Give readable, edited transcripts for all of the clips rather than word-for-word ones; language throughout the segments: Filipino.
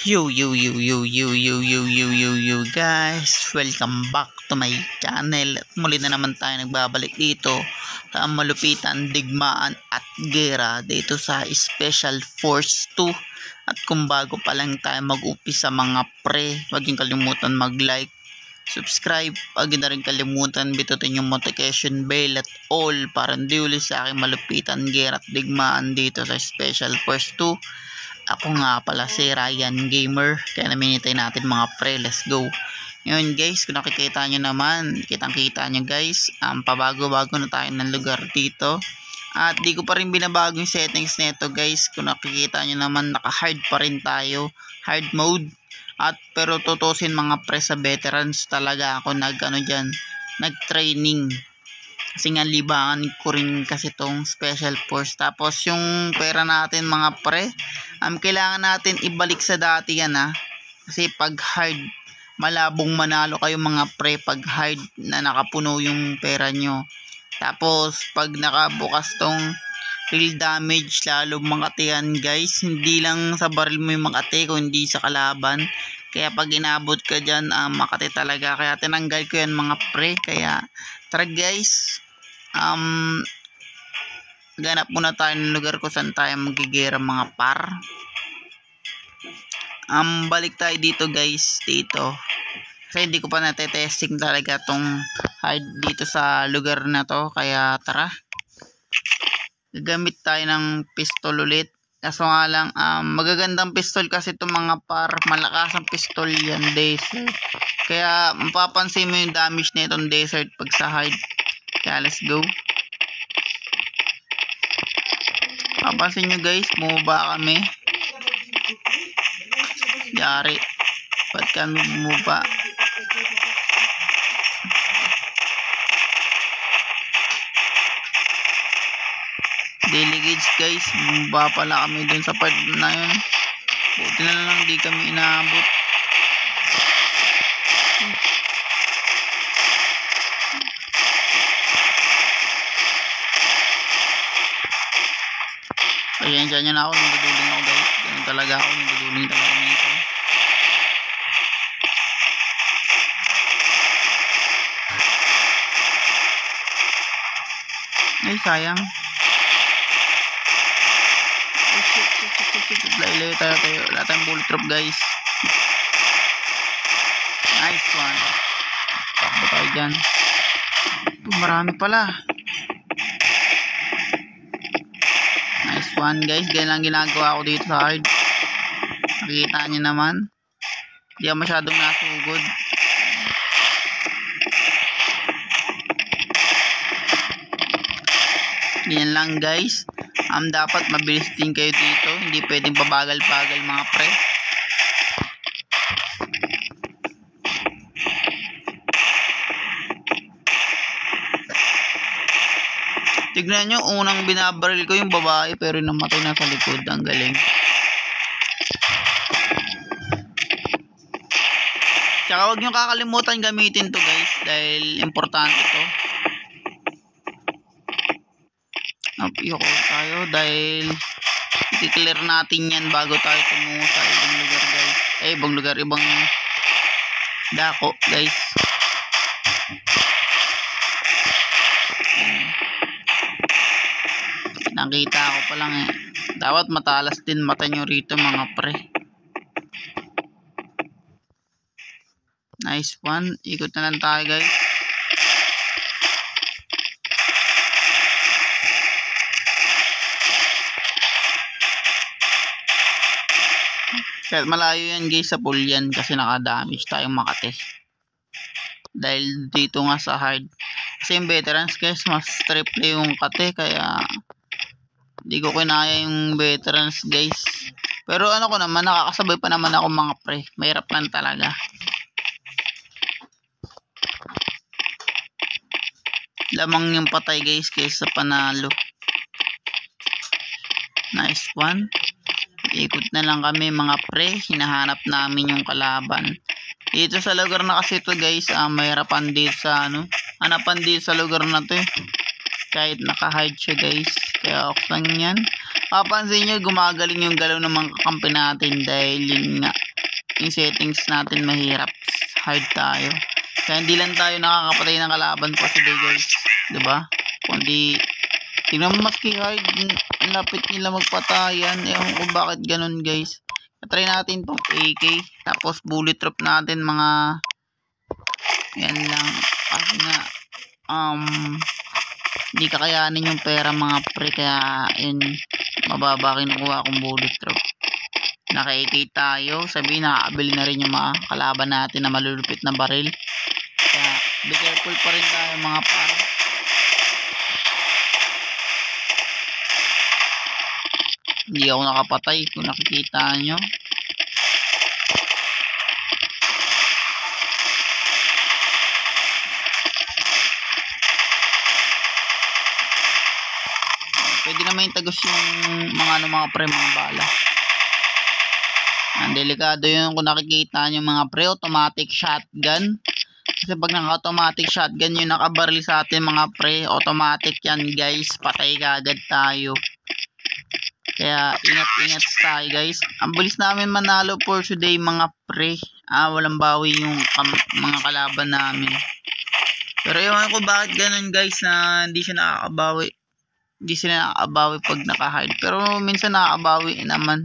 Yo guys, welcome back to my channel. At muli na naman tayo nagbabalik dito sa malupitan, digmaan at gera dito sa Special Force 2. At kung bago pa lang tayo mag-umpisa mga pre, huwag niyong kalimutan mag-like, subscribe, huwag na rin kalimutan bitutin yung notification bell at all para hindi ulit sa aking malupitan, gera at digmaan dito sa Special Force 2. Ako nga pala si Ryan Gamer. Kaya naminitay natin mga pre. Let's go. Ngayon guys, kung nakikita nyo naman, kitang-kita nyo guys, pabago-bago na tayo ng lugar dito. At di ko pa rin binabago yung settings nito guys. Kung nakikita nyo naman, naka-hard pa rin tayo. Hard mode. At pero tutusin mga pre, sa veterans talaga ako nag-training. Kasi nga libangan ko rin kasi tong Special Force. Tapos yung pera natin mga pre, kailangan natin ibalik sa dati yan Kasi pag hard, malabong manalo kayo mga pre pag hard na nakapuno yung pera nyo. Tapos pag nakabukas tong real damage, lalo makati yan guys. Hindi lang sa baril mo yung makati, kundi sa kalaban. Kaya pag inabot ka dyan, makati talaga. Kaya tinanggal ko yan mga pre. Kaya tara guys, ganap muna tayo ng lugar kung saan tayo magigera mga par. Balik tayo dito guys, dito. Kasi hindi ko pa natetesting talaga tong hide dito sa lugar na to. Kaya tara, gagamit tayo ng pistol ulit. Kaso nga lang, magagandang pistol kasi itong mga par. Malakas ang pistol yan, desert. Kaya mapapansin mo yung damage na itong desert pag sa hide. Kaya let's go. Papansin nyo guys, bumaba kami. Yari, ba't kami bumaba? Delegates guys, bumaba pala kami dun sa part na yun. Buti na lang di kami inaabot. Ayan, dyan ako, nagduduling ako guys. Ganun talaga ako, nagduduling talaga nito. Ay, sayang. Ay, shit. Layo tayo. Wala tayong bullet drop guys. Nice one. Takbo tayo dyan. Marami pala. Nice one guys. Ganyan lang ginagawa ko dito sa hard. Nakikita nyo naman, hindi ako masyadong nasugod. Ganyan lang guys. Dapat mabilis din kayo dito. Hindi pwedeng pabagal-bagal mga pre. Tignan nyo, unang binabaril ko yung babae pero namatay na sa likod. Ang galing. Tsaka huwag nyo kakalimutan gamitin to guys, dahil importante to. Yoko tayo dahil i-clear natin yan bago tayo tumungo sa ibang lugar guys. Ibang lugar, ibang dako guys. Nakita ko pa lang dapat matalas din mata nyo rito mga pre. Nice one. Ikot na lang tayo guys. Kahit malayo yan guys sa pool yan, kasi nakadamage tayong makate. Dahil dito nga sa hard. Kasi yung veterans guys, mas triple yung kate. Kaya hindi ko kinaya yung veterans guys. Pero ano ko naman, nakakasabay pa naman ako mga pre. Mahirap lang talaga. Lamang yung patay guys kaysa panalo. Nice one. Ikot na lang kami mga pre. Hinahanap namin yung kalaban. Dito sa lugar na kasi ito guys, mahirapan dito sa hanapan dito sa lugar na to kahit naka-hide siya guys. Kaya okay lang yan. Papansin nyo, gumagaling yung galaw ng mga kakampi natin dahil yun nga, yung settings natin mahirap. Hard tayo. Kaya hindi lang tayo nakakapatay ng kalaban for today guys. Diba? Kundi tingnan mo maski hard. Ang lapit nila magpatayan. Ewan ko bakit ganun guys. Try natin tong AK. Tapos bullet drop natin mga yan lang. Kasi nga hindi kakayanin yung pera mga pre. Kaya yun mababa kinukuha akong bullet drop. Naka-AK tayo. Sabihin nakakabili na rin yung mga kalaban natin na malulupit na baril. Kaya be careful pa rin tayo mga par. Hindi ako nakapatay kung nakikita nyo. Pwede naman yung tagos yung mga pre mga bala. Ang delikado yun kung nakikita nyo mga pre, automatic shotgun. Kasi pag naka-automatic shotgun yung nakabaril sa atin mga pre, automatic yan guys, patay kagad tayo. Kaya ingat-ingat tayo guys. Ang bilis namin manalo for today mga pre. Walang bawi yung mga kalaban namin. Pero ewan ko bakit ganun guys na hindi sila nakakabawi pag naka-hide. Pero minsan nakakabawi naman.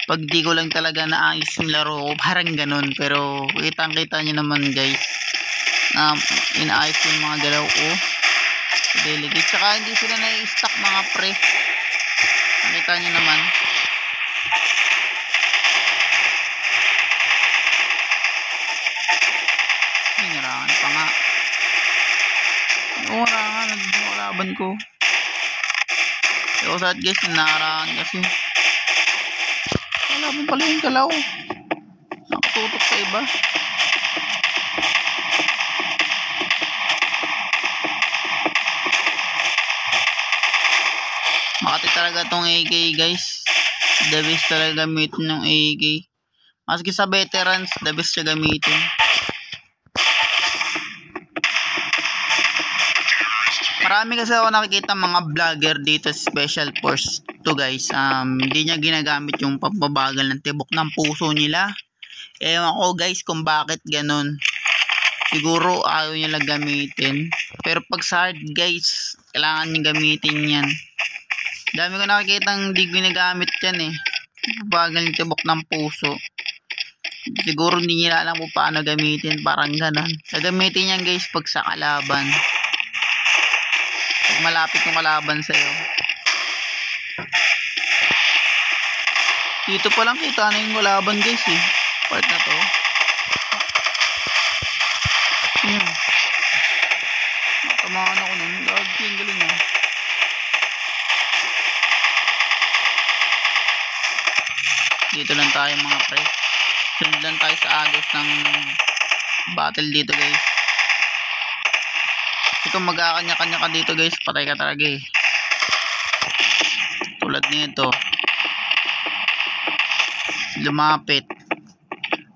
Pag di ko lang talaga naayos yung laro ko, parang ganun. Pero kitang-kita nyo naman guys na inaayos yung mga galaw ko. Delicate. Tsaka hindi sila na-stack mga pre. Nakita nyo naman. Ay, narangan pa nga. Oo, narangan. Nagmulaban ko. Pero sa guys, narangan kasi. Wala mo pala yung galaw. Nakatutok sa iba. Makati talaga tong AK guys. The best talaga gamitin ng AK. Maski sa veterans, the best siya gamitin. Marami kasi ako nakikita mga vlogger dito sa Special Force 2 guys. Hindi niya ginagamit yung pambabagal ng tibok ng puso nila. Ewan ko guys kung bakit ganun. Siguro ayaw niya lang gamitin. Pero pag sa hard guys, kailangan niya gamitin yan. Dami ko nakikita hindi ginagamit yan eh. Bagal ng tibok ng puso. Siguro hindi nila alam kung paano gamitin. Parang ganun. Gagamitin yan guys pag sa kalaban. Pag malapit yung kalaban sa'yo. Dito pa lang kita na yung kalaban guys eh. Part na to. Natamaan ako nun. Lagi yung galing ah. Dito lang tayo mga pre. Sunod lang tayo sa agos ng battle dito guys. Kung magkakanya-kanya ka dito guys, patay ka talaga eh. Tulad nito. Lumapit.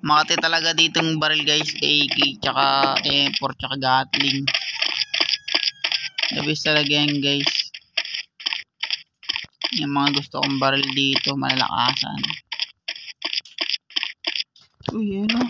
Makati talaga ditong baril guys, AK, tsaka M4, tsaka Gatling. Labis talaga yan guys. Yung mga gusto kong baril dito, malalakasan. Uy, yun o.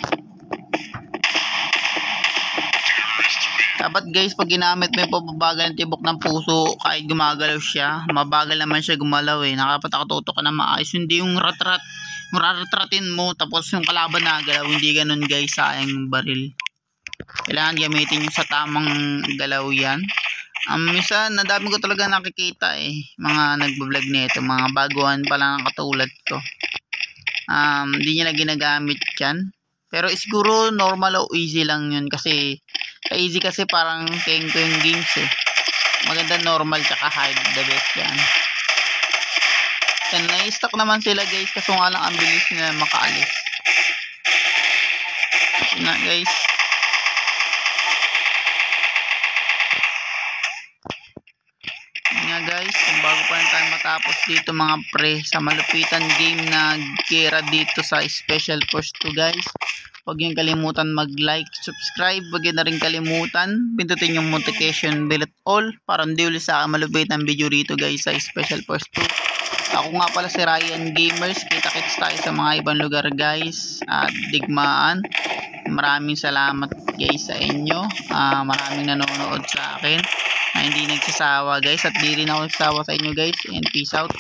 Dapat guys, pag ginamit mo yung pababagal ng tibok ng puso, kahit gumagalaw siya, mabagal naman siya gumalaw eh. Nakapatatutok ka na maayos. Hindi yung ratratin mo, tapos yung kalaban na galaw. Hindi ganun guys, sayang yung baril. Kailangan gamitin yung sa tamang galaw yan. Minsan, nadami ko talaga nakikita eh. Mga nagbablog nito, mga baguhan pa lang katulad ko. Hindi nila ginagamit yan. Pero siguro normal o easy lang yun kasi easy kasi parang keng ko yung games eh. Maganda normal tsaka hard, the best yan. And na-stock naman sila guys kasi nga lang ang bilis nila makaalis. Kasi nga guys. Nga guys, kung bago pa rin tayo matapos dito mga pre sa malupitan game na gera dito sa Special Force 2 guys. Huwag niyong kalimutan mag-like, subscribe. Huwag na rin kalimutan pindutin yung notification bell at all para hindi ulit sa malupitan video dito guys sa Special Force 2. Ako nga pala si Ryan Gamers. Kita-kits tayo sa mga ibang lugar guys at digmaan. Maraming salamat guys sa inyo. Maraming nanonood sa akin na hindi nagsasawa guys, at di rin ako nagsasawa sa inyo guys, and peace out.